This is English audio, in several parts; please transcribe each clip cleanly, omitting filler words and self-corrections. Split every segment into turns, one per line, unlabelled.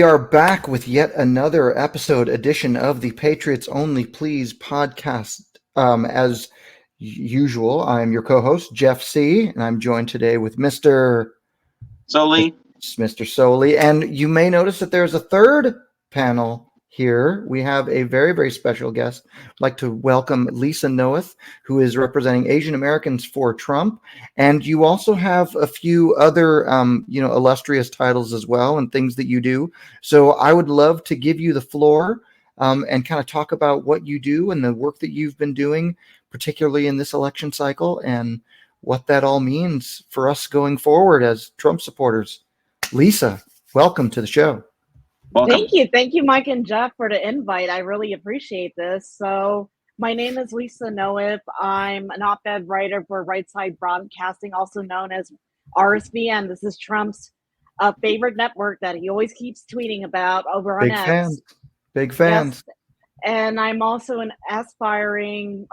We are back with yet another edition of the Patriots Only Please podcast. As usual, I'm your co-host, Jeff C., and I'm joined today with Mr.
Soli.
Mr. Soli. And you may notice that there's a third panel here. We have a very, very special guest. I'd like to welcome Lisa Noeth, who is representing Asian Americans for Trump. And you also have a few other, illustrious titles as well and things that you do. So I would love to give you the floor and kind of talk about what you do and the work that you've been doing, particularly in this election cycle, and what that all means for us going forward as Trump supporters. Lisa, welcome to the show.
Welcome.
Thank you, Mike and Jeff, for the invite. I really appreciate this. So my name is Lisa Noeth. I'm an op-ed writer for Right Side Broadcasting, also known as RSBN. This is Trump's favorite network that he always keeps tweeting about over on X.
Big fans.
Yes. And I'm also an aspiring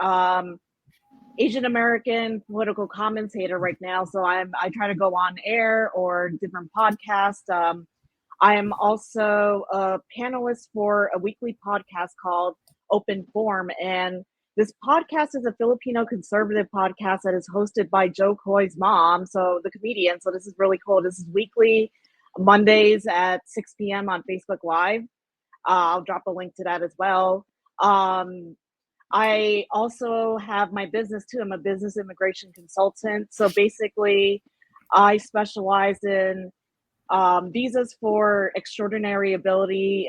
Asian American political commentator right now. So I try to go on air or different podcasts. I am also a panelist for a weekly podcast called Open Forum. And this podcast is a Filipino conservative podcast that is hosted by Joe Coy's mom, so the comedian. So this is really cool. This is weekly, Mondays at 6 p.m. on Facebook Live. I'll drop a link to that as well. I also have my business too. I'm a business immigration consultant. So basically, I specialize in visas for extraordinary ability,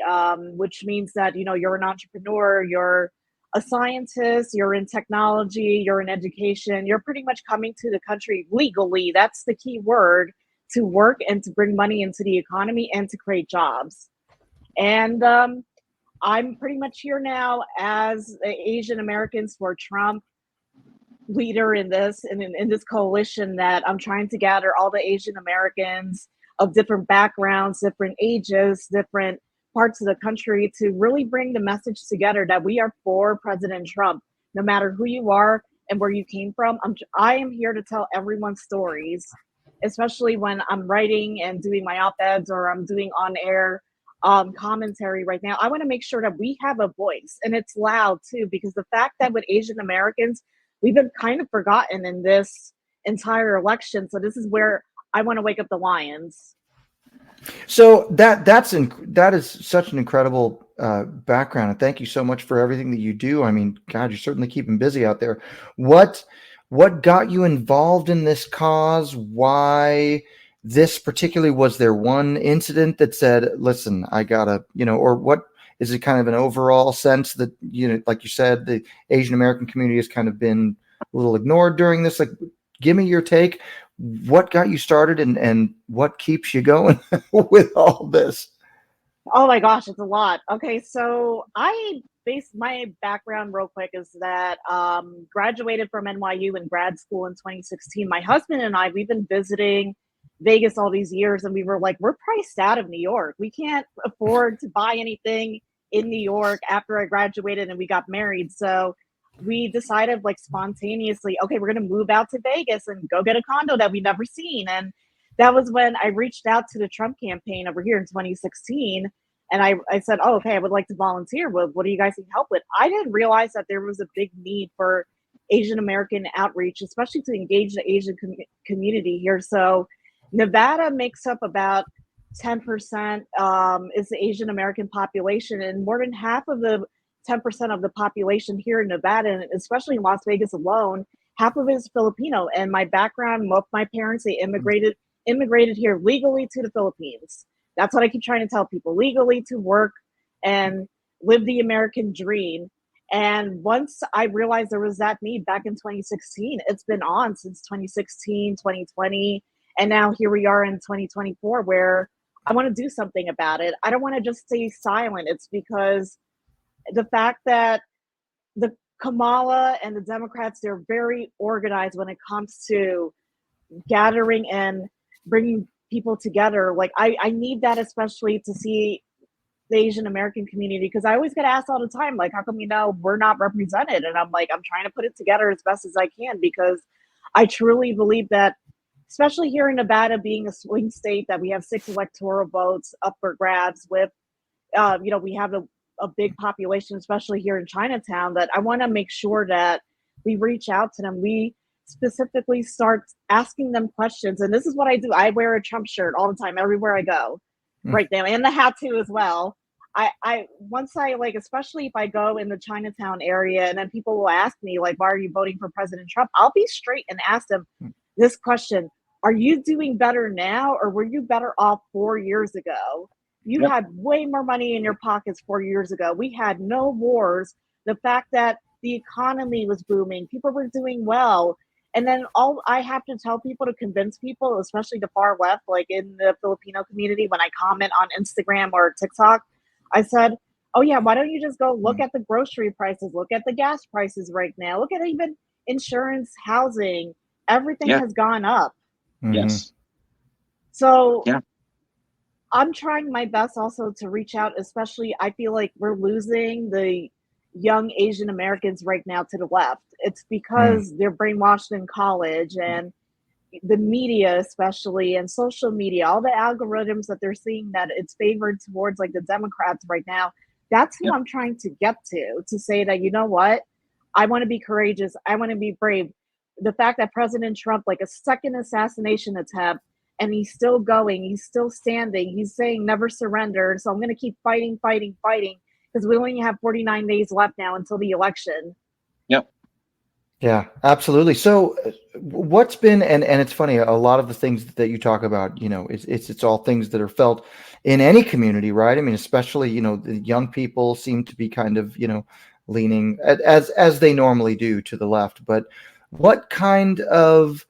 which means that, you're an entrepreneur, you're a scientist, you're in technology, you're in education, you're pretty much coming to the country legally. That's the key word, to work and to bring money into the economy and to create jobs. And I'm pretty much here now as Asian Americans for Trump leader in this coalition that I'm trying to gather all the Asian Americans of different backgrounds, different ages, different parts of the country to really bring the message together that we are for President Trump, no matter who you are and where you came from. I am here to tell everyone's stories, especially when I'm writing and doing my op-eds or I'm doing on-air commentary right now. I want to make sure that we have a voice, and it's loud too, because the fact that with Asian Americans, we've been kind of forgotten in this entire election. So this is where I want to wake up the lions.
So that is such an incredible background, and thank you so much for everything that you do. I mean, God, you're certainly keeping busy out there. What got you involved in this cause? Why this particularly? Was there one incident that said, listen, I gotta, or what is it kind of an overall sense that, like you said, the Asian American community has kind of been a little ignored during this? Like, give me your take. What got you started and what keeps you going with all this?
Oh my gosh, it's a lot. Okay, so my background real quick is that graduated from NYU in grad school in 2016. My husband and we've been visiting Vegas all these years, and we were like, we're priced out of New York. We can't afford to buy anything in New York after I graduated and we got married. So we decided spontaneously, okay, we're going to move out to Vegas and go get a condo that we've never seen. And that was when I reached out to the Trump campaign over here in 2016. And I said, oh, okay, I would like to volunteer. What do you guys need help with? I didn't realize that there was a big need for Asian American outreach, especially to engage the Asian community here. So Nevada makes up about 10% is the Asian American population, and more than half of the 10% of the population here in Nevada, and especially in Las Vegas alone, half of it is Filipino. And my background, both my parents, they immigrated here legally to the Philippines. That's what I keep trying to tell people, legally to work and live the American dream. And once I realized there was that need back in 2016, it's been on since 2016, 2020. And now here we are in 2024, where I want to do something about it. I don't want to just stay silent. It's because the fact that the Kamala and the Democrats, they're very organized when it comes to gathering and bringing people together. I need that, especially to see the Asian American community, because I always get asked all the time, how come, we're not represented? And I'm trying to put it together as best as I can, because I truly believe that especially here in Nevada, being a swing state, that we have 6 electoral votes up for grabs with, we have a big population, especially here in Chinatown, that I want to make sure that we reach out to them. We specifically start asking them questions. And this is what I do. I wear a Trump shirt all the time, everywhere I go right now, and the hat too as well. Once I like, especially if I go in the Chinatown area and then people will ask me like, why are you voting for President Trump? I'll be straight and ask them this question. Are you doing better now, or were you better off 4 years ago? You had way more money in your pockets 4 years ago. We had no wars. The fact that the economy was booming, people were doing well. And then all I have to tell people to convince people, especially the far left, like in the Filipino community, when I comment on Instagram or TikTok, I said, oh yeah, why don't you just go look at the grocery prices, look at the gas prices right now, look at even insurance, housing, everything has gone up.
Yes.
So I'm trying my best also to reach out, especially I feel like we're losing the young Asian Americans right now to the left. It's because they're brainwashed in college and the media, especially, and social media, all the algorithms that they're seeing that it's favored towards like the Democrats right now. That's who I'm trying to get to say that, you know what? I want to be courageous. I want to be brave. The fact that President Trump, like a second assassination attempt, and he's still going, he's still standing, he's saying never surrender. So I'm going to keep fighting, because we only have 49 days left now until the election.
Yeah, absolutely. So what's been, and it's funny, a lot of the things that you talk about, it's all things that are felt in any community, right? I mean, especially, the young people seem to be kind of, leaning as they normally do to the left. But what kind of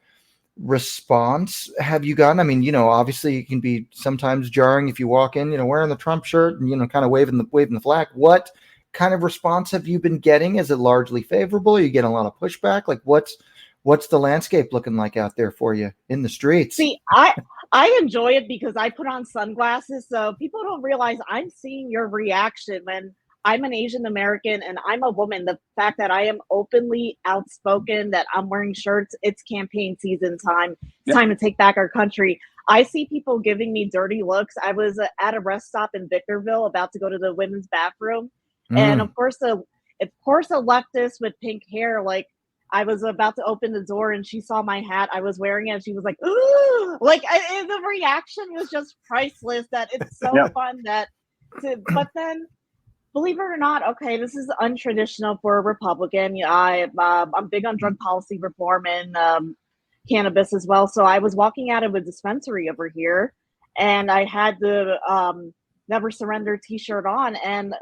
response have you gotten? I mean, obviously it can be sometimes jarring if you walk in, wearing the Trump shirt and, kind of waving the flag. What kind of response have you been getting? Is it largely favorable? Are you getting a lot of pushback? Like what's the landscape looking like out there for you in the streets?
See, I enjoy it because I put on sunglasses, so people don't realize I'm seeing your reaction when I'm an Asian American and I'm a woman. The fact that I am openly outspoken, that I'm wearing shirts, it's campaign season time. It's time to take back our country. I see people giving me dirty looks. I was at a rest stop in Victorville about to go to the women's bathroom. And of course, a leftist with pink hair, like I was about to open the door and she saw my hat. I was wearing it and she was like, ooh, like the reaction was just priceless. That it's so fun but then believe it or not, okay, this is untraditional for a Republican. I'm big on drug policy reform and cannabis as well. So I was walking out of a dispensary over here and I had the Never Surrender t-shirt on, and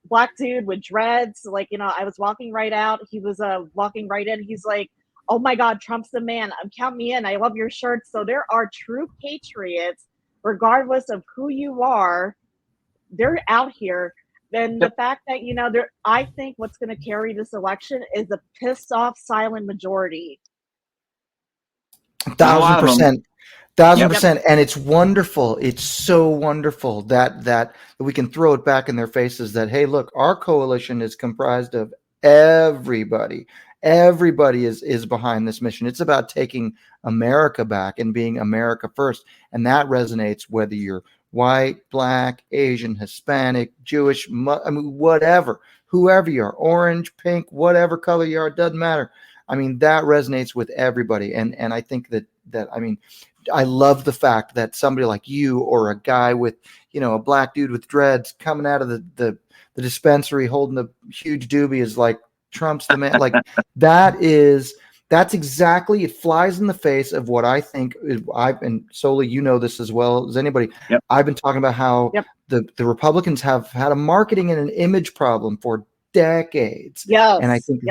black dude with dreads, like, I was walking right out. He was walking right in. He's like, oh my God, Trump's the man. Count me in. I love your shirt. So there are true patriots, regardless of who you are. They're out here. And the fact that, I think what's going to carry this election is a pissed off silent majority.
1,000%. 1,000%. And it's wonderful. It's so wonderful that we can throw it back in their faces that, hey, look, our coalition is comprised of everybody. Everybody is behind this mission. It's about taking America back and being America first. And that resonates whether you're white, black, Asian, Hispanic, Jewish, whatever, whoever you are, orange, pink, whatever color you are, it doesn't matter. I mean, that resonates with everybody. And I think that I love the fact that somebody like you or a guy with, a black dude with dreads coming out of the dispensary holding a huge doobie is like, Trump's the man. Like that's exactly, it flies in the face of what I think and Soli, this as well as anybody. I've been talking about how the Republicans have had a marketing and an image problem for decades. And I think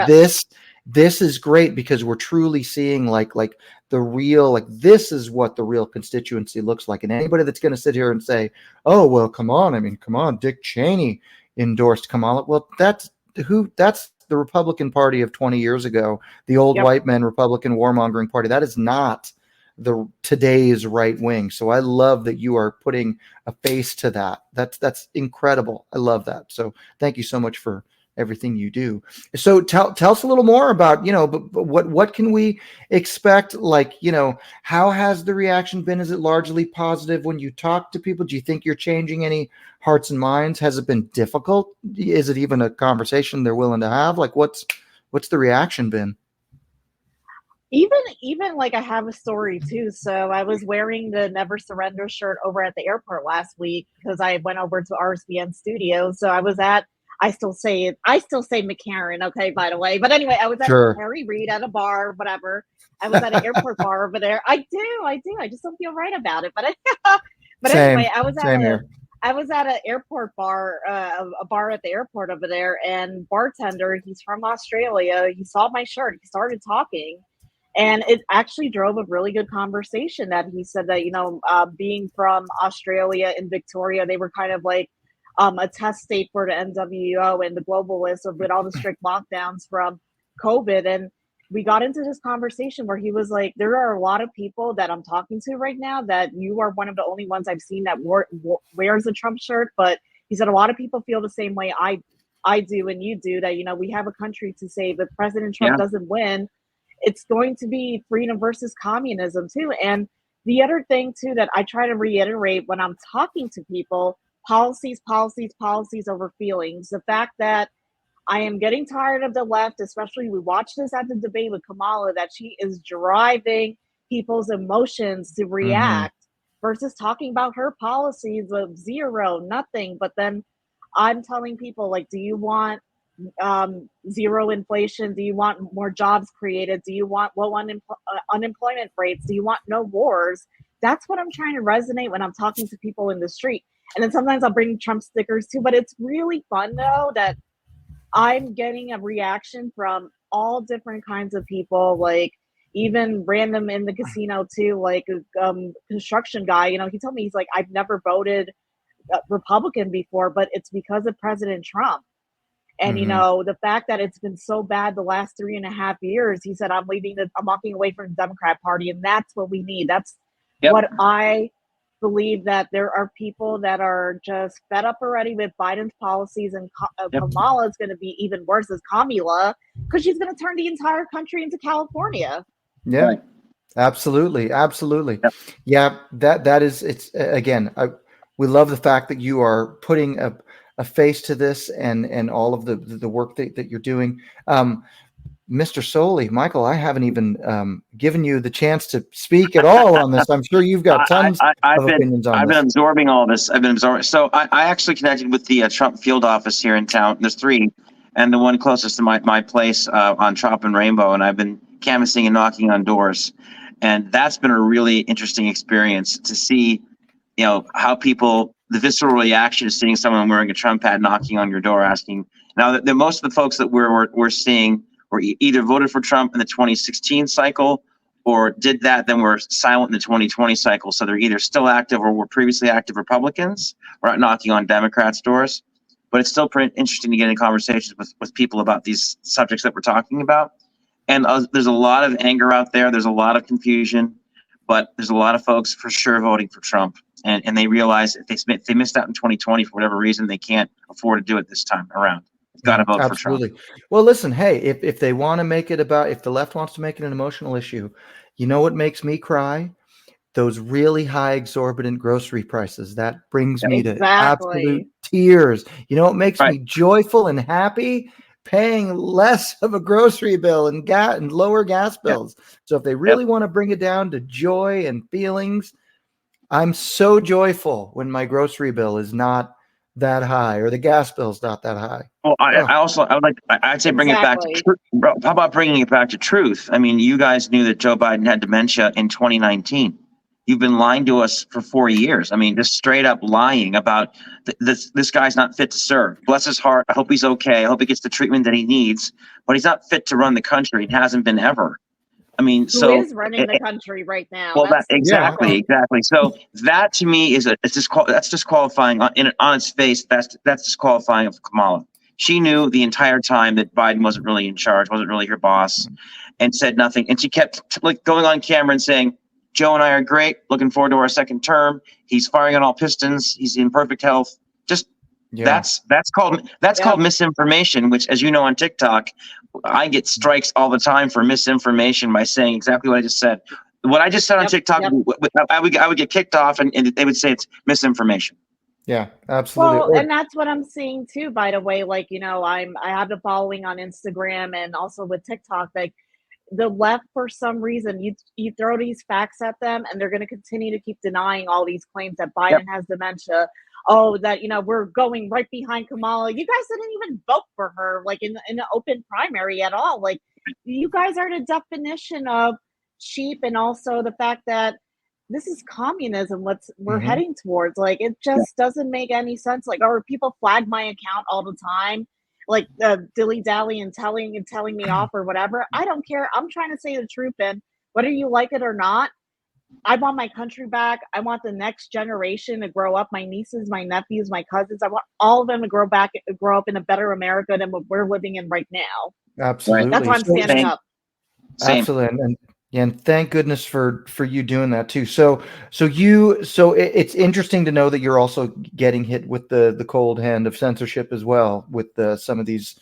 this is great because we're truly seeing like the real, like this is what the real constituency looks like. And anybody that's going to sit here and say, oh, well, come on, Dick Cheney endorsed Kamala. Well, that's the Republican Party of 20 years ago, the old white men Republican warmongering party. That is not today's right wing. So I love that you are putting a face to that. That's incredible. I love that. So thank you so much for everything you do. So tell us a little more about, but what can we expect? Like, how has the reaction been? Is it largely positive when you talk to people? Do you think you're changing any hearts and minds? Has it been difficult? Is it even a conversation they're willing to have? Like, what's the reaction been?
Even like I have a story too. So I was wearing the Never Surrender shirt over at the airport last week because I went over to RSBN Studios. So I still say McCarran, okay, by the way. But anyway, I was at
Sure.
Harry Reid at a bar, whatever. I was at an airport bar over there. I do. I just don't feel right about it. But anyway, I was at an airport bar, a bar at the airport over there, and bartender, he's from Australia. He saw my shirt. He started talking. And it actually drove a really good conversation that he said that, being from Australia and Victoria, they were kind of like a test state for the NWO and the globalists with all the strict lockdowns from COVID. And we got into this conversation where he was like, there are a lot of people that I'm talking to right now that you are one of the only ones I've seen that wears a Trump shirt. But he said a lot of people feel the same way I do and you do, that, we have a country to save. If President Trump doesn't win, it's going to be freedom versus communism too. And the other thing too that I try to reiterate when I'm talking to people, policies over feelings. The fact that I am getting tired of the left, especially we watched this at the debate with Kamala, that she is driving people's emotions to react versus talking about her policies of zero, nothing. But then I'm telling people, like, do you want zero inflation? Do you want more jobs created? Do you want low unemployment rates? Do you want no wars? That's what I'm trying to resonate when I'm talking to people in the street. And then sometimes I'll bring Trump stickers too, but it's really fun though that I'm getting a reaction from all different kinds of people, like even random in the casino too, like a construction guy, he told me, he's like, I've never voted Republican before, but it's because of President Trump. And, the fact that it's been so bad the last 3.5 years, he said, I'm walking away from the Democrat Party. And that's what we need. That's what I believe, that there are people that are just fed up already with Biden's policies. And Kamala is going to be even worse as Kamala, because she's going to turn the entire country into California.
Yeah, right. Absolutely. Yep. Yeah, that is, it's again, we love the fact that you are putting a face to this and all of the work that you're doing. Mr. Soley, Michael, I haven't even given you the chance to speak at all on this. I'm sure you've got tons of opinions on this.
I've been absorbing all this. So I actually connected with the Trump field office here in town. There's 3, and the one closest to my place on Trop and Rainbow, and I've been canvassing and knocking on doors. And that's been a really interesting experience to see, how people, the visceral reaction to seeing someone wearing a Trump hat knocking on your door asking. Now, the most of the folks that we're seeing were either voted for Trump in the 2016 cycle or did that, then were silent in the 2020 cycle. So they're either still active or were previously active Republicans or not knocking on Democrats' doors. But it's still pretty interesting to get in conversations with people about these subjects that we're talking about. And there's a lot of anger out there. There's a lot of confusion, but there's a lot of folks for sure voting for Trump. And they realize if they missed out in 2020 for whatever reason, they can't afford to do it this time around. They've got to vote for Trump.
Well, listen, hey, if they want to make it about, if the left wants to make it an emotional issue, you know what makes me cry? Those really high exorbitant grocery prices. That brings me to absolute tears. You know what makes me joyful and happy? Paying less of a grocery bill and lower gas bills. So if they really want to bring it down to joy and feelings, I'm so joyful when my grocery bill is not that high or the gas bill's not that high.
Well, I'd say bring it back to truth. How about bringing it back to truth? I mean, you guys knew that Joe Biden had dementia in 2019. You've been lying to us for 4 years. I mean, just straight up lying about this guy's not fit to serve. Bless his heart. I hope he's okay. I hope he gets the treatment that he needs, but he's not fit to run the country and hasn't been ever. I mean,
who is running the country right now?
Well, exactly. So that to me is that's disqualifying on its face. That's disqualifying of Kamala. She knew the entire time that Biden wasn't really in charge, wasn't really her boss, and said nothing. And she kept going on camera and saying, "Joe and I are great. Looking forward to our second term. He's firing on all pistons. He's in perfect health." Just
Yeah.
That's called misinformation, which, as you know, on TikTok, I get strikes all the time for misinformation by saying exactly what I just said. What I just said on TikTok, I would get kicked off, and they would say it's misinformation.
Yeah, absolutely.
Well, and that's what I'm seeing too, by the way. Like, I have the following on Instagram and also with TikTok. Like, the left, for some reason, you throw these facts at them, and they're going to continue to keep denying all these claims that Biden has dementia. Oh, that we're going right behind Kamala. You guys didn't even vote for her, like in the open primary at all. Like, you guys are the definition of cheap, and also the fact that this is communism. We're heading towards. Like, it just doesn't make any sense. Like, or people flag my account all the time, like dilly dally and telling me off or whatever. I don't care. I'm trying to say the truth, and whether you like it or not, I want my country back. I want the next generation to grow up. My nieces, my nephews, my cousins. I want all of them to grow up in a better America than what we're living in right now.
Absolutely.
That's why I'm standing up.
Absolutely. And thank goodness for you doing that too. So it's interesting to know that you're also getting hit with the cold hand of censorship as well with some of these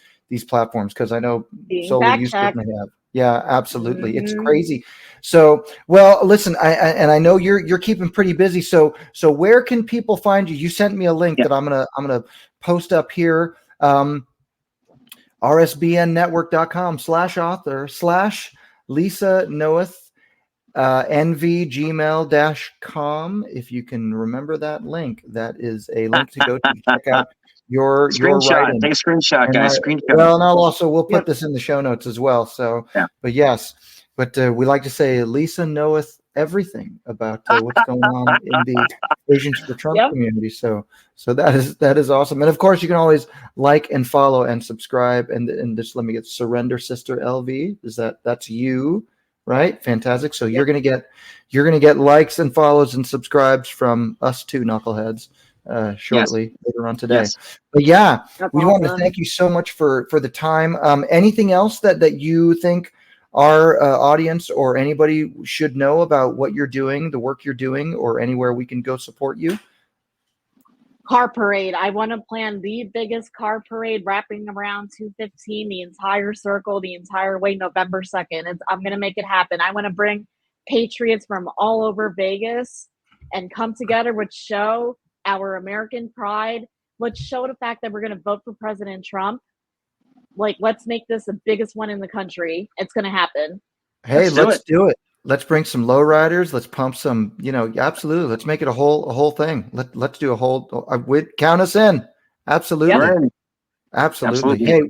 platforms, because I know Soli, you certainly have. Yeah, absolutely. It's crazy. So, well, listen, I know you're keeping pretty busy. So where can people find you? You sent me a link that I'm gonna post up here. rsbnnetwork.com/author/Lisa Noeth, nvgmail.com. If you can remember that link, that is a link to go to check out your writing.
Take a screenshot, guys.
Well, and we'll put this in the show notes as well. So, but yes, we like to say Lisa knoweth everything about what's going on in the Asians for Trump community. So that is awesome. And of course, you can always like and follow and subscribe. And just let me get Surrender Sister LV. That's you, right? Fantastic. So you're gonna get likes and follows and subscribes from us two knuckleheads shortly later on today. But we want to thank you so much for the time. Anything else that you think our audience or anybody should know about what you're doing, the work you're doing, or anywhere we can go support you?
Car parade. I want to plan the biggest car parade wrapping around 215, the entire circle, the entire way, November 2nd. I'm going to make it happen. I want to bring Patriots from all over Vegas and come together, which show our American pride, which show the fact that we're going to vote for President Trump. Like, let's make this the biggest one in the country. It's going to happen.
Hey, let's do it. Let's bring some lowriders. Let's pump some, absolutely. Let's make it a whole thing. Let's do a whole, count us in. Absolutely. Absolutely. Hey,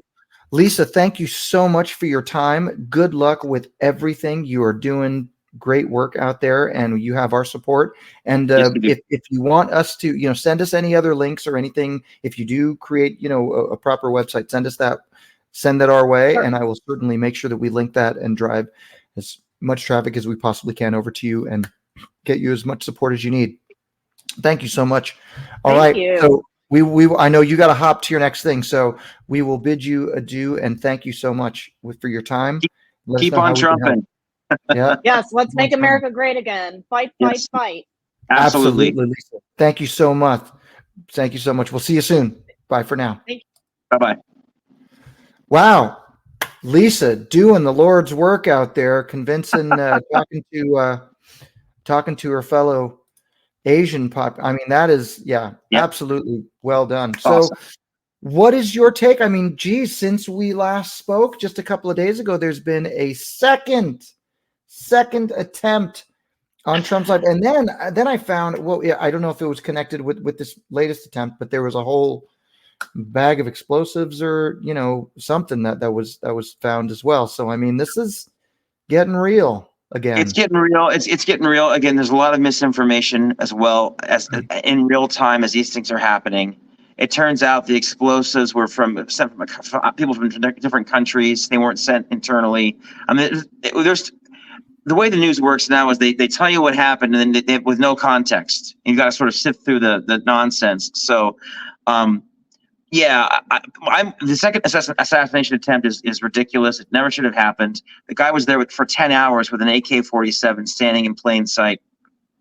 Lisa, thank you so much for your time. Good luck with everything. You are doing great work out there, and you have our support. And if you want us to, send us any other links or anything, if you do create, a proper website, send that our way. Sure. And I will certainly make sure that we link that and drive as much traffic as we possibly can over to you and get you as much support as you need. Thank you so much. All right. So I know you got to hop to your next thing, so we will bid you adieu and thank you so much for your time.
Keep on trumping.
Yes, let's make America great again. Fight.
Absolutely,
Lisa. Thank you so much. Thank you so much. We'll see you soon. Bye for now.
Bye-bye.
Wow. Lisa doing the Lord's work out there, convincing, talking to her fellow Asian pop. I mean, that is, absolutely well done.
Awesome.
So what is your take? I mean, geez, since we last spoke just a couple of days ago, there's been a second attempt on Trump's life. And then I found, I don't know if it was connected with this latest attempt, but there was a whole bag of explosives or something that was found as well. So I mean, this is getting real again.
It's getting real. It's getting real again. There's a lot of misinformation as well as in real time as these things are happening. It turns out the explosives were sent from people from different countries. They weren't sent internally. I mean, there's the way the news works now is they tell you what happened and then they with no context. You've got to sort of sift through the nonsense. So. The second assassination attempt is ridiculous. It never should have happened. The guy was there for 10 hours with an AK-47 standing in plain sight.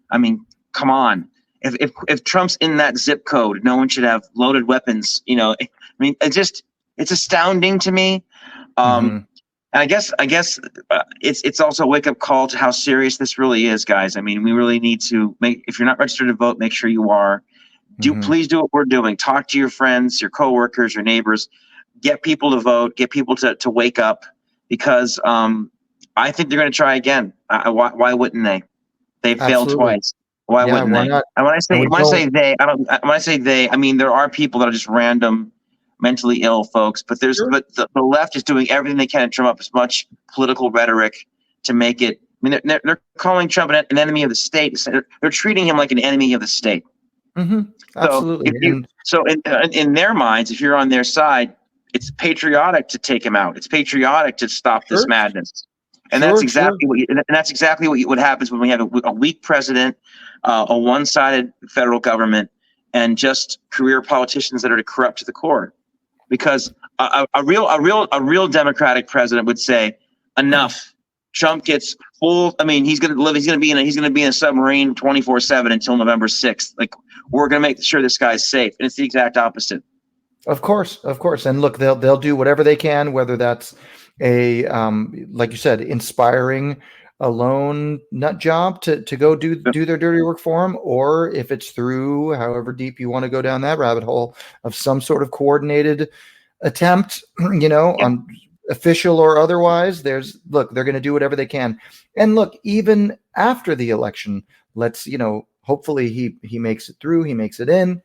I mean, come on. if Trump's in that zip code, no one should have loaded weapons. I mean, it's astounding to me.
Mhm.
And I guess it's also a wake up call to how serious this really is, guys. I mean, we really need to if you're not registered to vote, make sure you are.
Mhm.
Please do what we're doing. Talk to your friends, your coworkers, your neighbors. Get people to vote. Get people to wake up, because I think they're going to try again. Why wouldn't they? They failed
Absolutely.
twice. Why
Yeah,
wouldn't
why
they?
not?
And
And we
when I
don't.
say they, I don't. When I say they, I mean there are people that are just random, mentally ill folks. But
Sure.
the left is doing everything they can to drum up as much political rhetoric to make it. I mean, they're calling Trump an enemy of the state. They're treating him like an enemy of the state.
Mhm.
So
Absolutely. And
in their minds, if you're on their side, it's patriotic to take him out. It's patriotic to stop this
sure,
madness. And that's
sure, sure.
exactly what happens when we have a weak president, a one-sided federal government, and just career politicians that are corrupt to the core. Because a real Democratic president would say, enough. Trump gets full. I mean, he's going to be in a submarine 24/7 until November 6th. Like, we're going to make sure this guy's safe, and it's the exact opposite.
Of course, of course. And look, they'll do whatever they can, whether that's a like you said, inspiring a lone nut job to go do their dirty work for them, or if it's through however deep you want to go down that rabbit hole of some sort of coordinated attempt, on official or otherwise. They're going to do whatever they can. And look, even after the election, let's, hopefully he makes it through, he makes it in.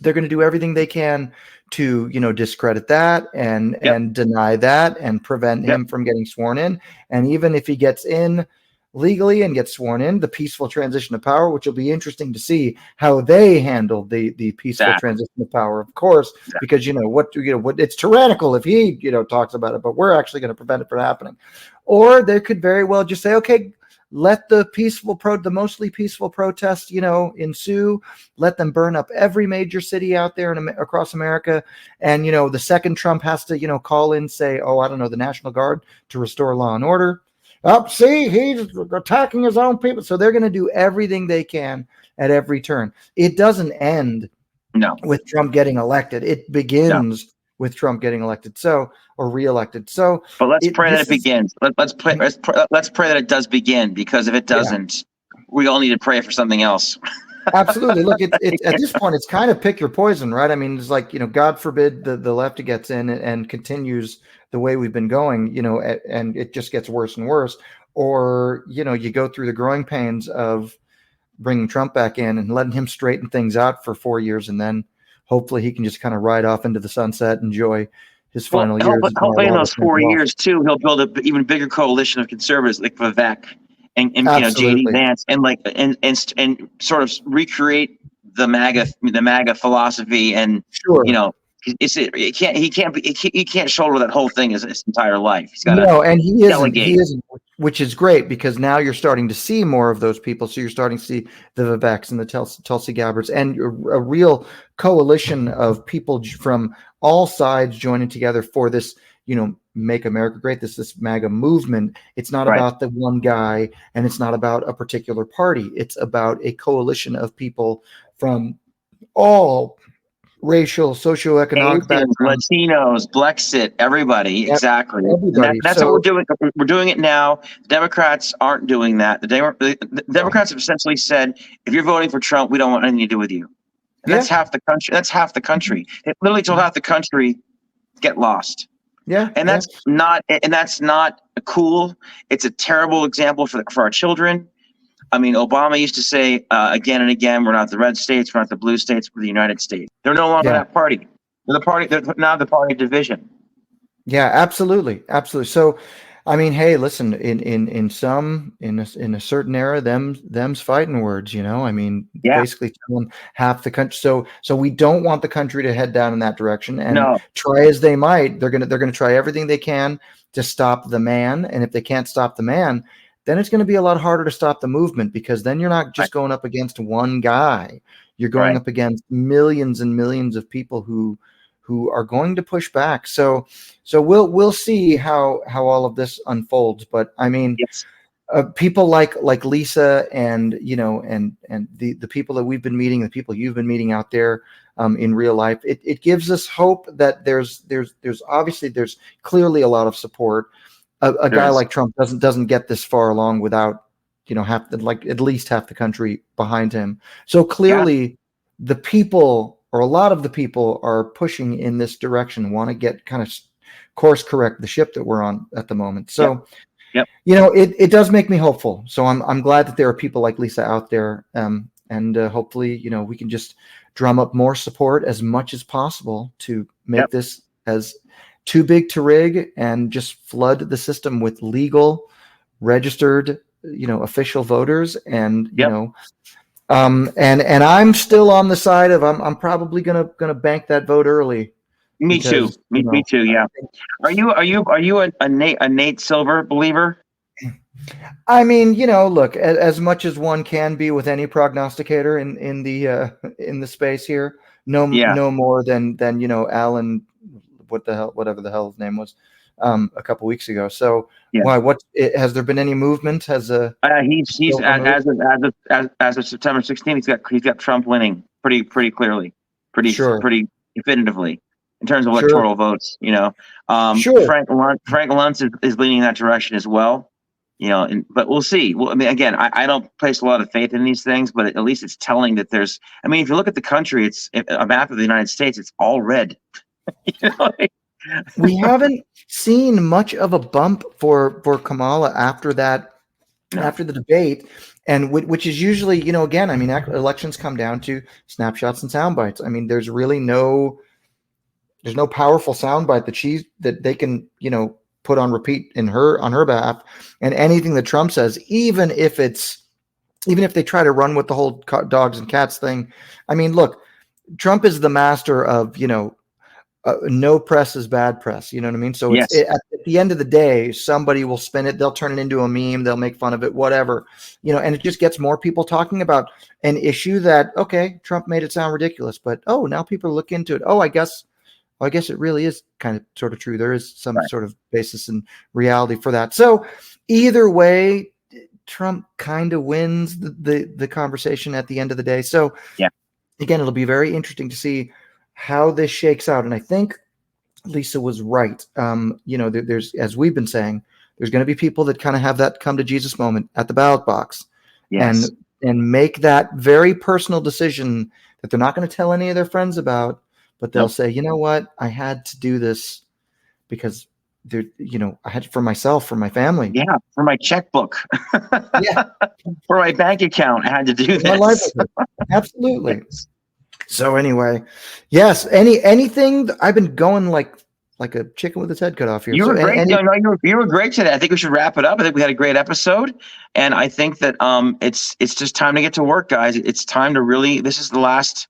They're going to do everything they can to, discredit that and deny that and prevent him from getting sworn in. And even if he gets in legally and gets sworn in, the peaceful transition of power, which will be interesting to see how they handle the peaceful transition of power, of course, because what it's tyrannical if he talks about it, but we're actually going to prevent it from happening. Or they could very well just say, okay, let the mostly peaceful protest, ensue. Let them burn up every major city out there across America. And, the second Trump has to, call in, say, the National Guard to restore law and order. See, he's attacking his own people. So they're going to do everything they can at every turn. It doesn't end with Trump getting elected. It begins with Trump getting elected, or reelected. So,
but let's pray that it begins. Let's pray that it does begin, because if it doesn't, we all need to pray for something else.
Absolutely. Look, it's at this point, it's kind of pick your poison, right? I mean, it's like, God forbid the left gets in and continues the way we've been going, and it just gets worse and worse. Or, you go through the growing pains of bringing Trump back in and letting him straighten things out for 4 years. And then hopefully he can just kind of ride off into the sunset, enjoy his final years.
Hopefully in those 4 years too, he'll build an even bigger coalition of conservatives like Vivek and JD Vance, and sort of recreate the MAGA philosophy, and he can't shoulder that whole thing his entire life. He's got to
and he isn't, which is great, because now you're starting to see more of those people. So you're starting to see the Viveks and the Tulsi Gabbards, and a real coalition of people from all sides joining together for this, Make America Great, this MAGA movement. It's not about the one guy, and it's not about a particular party. It's about a coalition of people from all racial, socioeconomic backgrounds,
Latinos, Blexit, everybody, exactly.
Everybody.
And that's what we're doing. We're doing it now. The Democrats aren't doing that. The Democrats have essentially said, if you're voting for Trump, we don't want anything to do with you. And that's half the country. That's half the country. They literally told half the country, get lost.
Yeah.
And that's not cool. It's a terrible example for our children. I mean, Obama used to say again and again, we're not the red states, we're not the blue states, we're the United States. They're no longer that party. They're now the party of division. Yeah,
absolutely. Absolutely. So, I mean, hey, listen, in a certain era, them's fighting words, I mean, basically telling half the country. So we don't want the country to head down in that direction, and try as they might, they're going to try everything they can to stop the man. And if they can't stop the man, then it's going to be a lot harder to stop the movement, because then you're not just going up against one guy. You're going up against millions and millions of people who are going to push back. So we'll see how all of this unfolds. But I mean, people like Lisa and and the people that we've been meeting, the people you've been meeting out there in real life, it gives us hope that there's obviously there's clearly a lot of support. A guy like Trump doesn't get this far along without at least half the country behind him. So clearly the people, or a lot of the people, are pushing in this direction, want to get kind of course correct the ship that we're on at the moment. So it does make me hopeful. So I'm glad that there are people like Lisa out there, and hopefully we can just drum up more support as much as possible to make this as too big to rig, and just flood the system with legal, registered, official voters. And and I'm still on the side of I'm probably gonna bank that vote early.
Me too. Me too. Yeah. Are you a Nate Silver believer?
I mean, look, as much as one can be with any prognosticator in the space here, no more than Alan, whatever the hell his name was, a couple weeks ago. So why? Has there been any movement? He's
as of September 16th, he's got Trump winning pretty clearly, pretty definitively in terms of electoral votes. Frank Luntz is leaning in that direction as well. But we'll see. Well, I mean, again, I don't place a lot of faith in these things, but at least it's telling that there's. I mean, if you look at the country, it's a map of the United States. It's all red.
We haven't seen much of a bump for Kamala after that, after the debate, and which is usually, again, I mean, elections come down to snapshots and sound bites. I mean, there's really there's no powerful soundbite that they can, put on repeat on her behalf, and anything that Trump says, even if they try to run with the whole dogs and cats thing. I mean, look, Trump is the master of, no press is bad press. You know what I mean? So at the end of the day, somebody will spin it. They'll turn it into a meme. They'll make fun of it, whatever, and it just gets more people talking about an issue that, okay, Trump made it sound ridiculous, but, now people look into it. I guess it really is kind of sort of true. There is some sort of basis in reality for that. So either way, Trump kind of wins the conversation at the end of the day. So again, it'll be very interesting to see how this shakes out. And I think Lisa was right. There's, as we've been saying, there's going to be people that kind of have that come to Jesus moment at the ballot box, and make that very personal decision that they're not going to tell any of their friends about, but they'll say, you know what, I had to do this because I had to, for myself, for my family.
Yeah, for my checkbook. For my bank account, I had to do this.
My livelihood. Absolutely. So anyway, yes. Anything? I've been going like a chicken with its head cut off here.
You were great. You were great today. I think we should wrap it up. I think we had a great episode, and I think that it's just time to get to work, guys. It's time to really. This is the last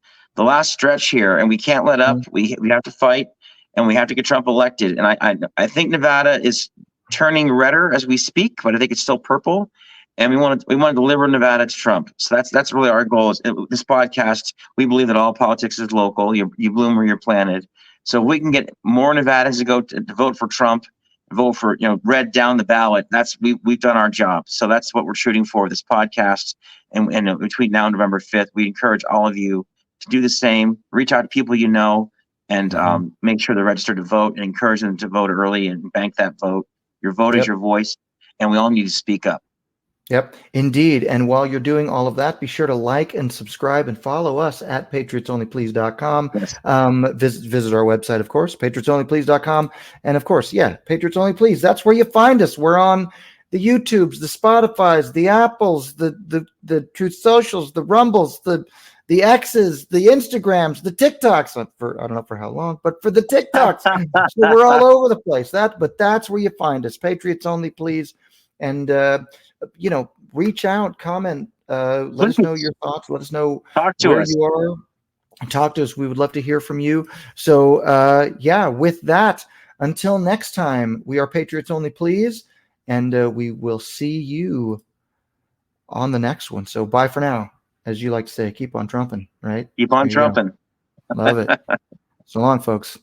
stretch here, and we can't let up. We have to fight, and we have to get Trump elected. And I think Nevada is turning redder as we speak, but I think it's still purple. And we want to deliver Nevada to Trump. So that's really our goal. This podcast, we believe that all politics is local. You bloom where you're planted. So if we can get more Nevadans to go to vote for Trump, vote for red down the ballot. We've done our job. So that's what we're shooting for this podcast. And between now and November 5th, we encourage all of you to do the same. Reach out to people and make sure they're registered to vote, and encourage them to vote early and bank that vote. Your vote is your voice, and we all need to speak up.
Yep, indeed. And while you're doing all of that, be sure to like and subscribe and follow us at patriotsonlyplease.com. Visit our website, of course, patriotsonlyplease.com. And of course, Patriots Only Please. That's where you find us. We're on the YouTubes, the Spotifys, the Apples, the Truth Socials, the Rumbles, the X's, the Instagrams, the TikToks. I don't know for how long, but for the TikToks. So we're all over the place. But that's where you find us. Patriots Only Please. And reach out, comment, let us know your thoughts. Let us know where you are. Talk to us. We would love to hear from you. So, with that, until next time, we are Patriots Only Please, and we will see you on the next one. So bye for now. As you like to say, keep on trumping, right?
Keep on trumping.
Love it. So long, folks.